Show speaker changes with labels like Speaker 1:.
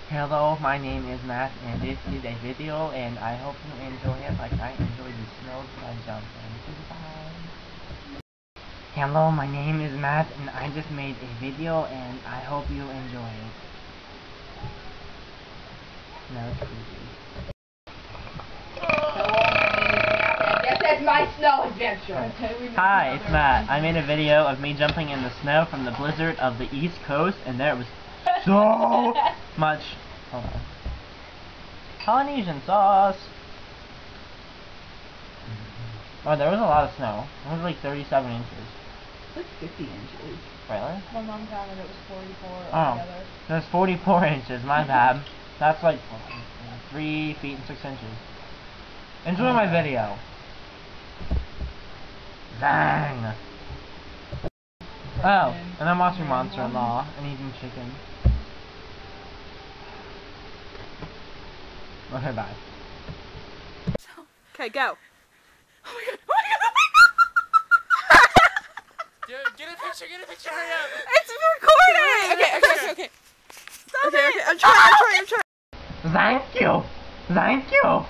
Speaker 1: Hello, my name is Matt, and this is a video, and I hope you enjoy it like I enjoy the snow that I jump in. Goodbye. Hello, my name is Matt, and I just made a video, and I hope you enjoy it. No, it's creepy.
Speaker 2: That's my snow adventure.
Speaker 1: Hi, it's Matt. I made a video of me jumping in the snow from the blizzard of the East Coast, and there was so much. Hold on. Polynesian sauce. Oh, there was a lot of snow. It was like 37 inches.
Speaker 2: Like 50 inches.
Speaker 1: Really?
Speaker 3: My mom counted it was 44
Speaker 1: Oh,
Speaker 3: altogether.
Speaker 1: there's 44 inches. My bad. That's like 3 feet and 6 inches. Enjoy my video. Bang! Oh, and I'm watching Monster-in-Law and eating chicken. Okay, bye.
Speaker 3: Okay, go.
Speaker 4: Oh my god, oh my god, oh my god! Get a picture, hurry up!
Speaker 3: It's recording! Okay. Okay, I'm trying.
Speaker 1: Thank you! Thank you!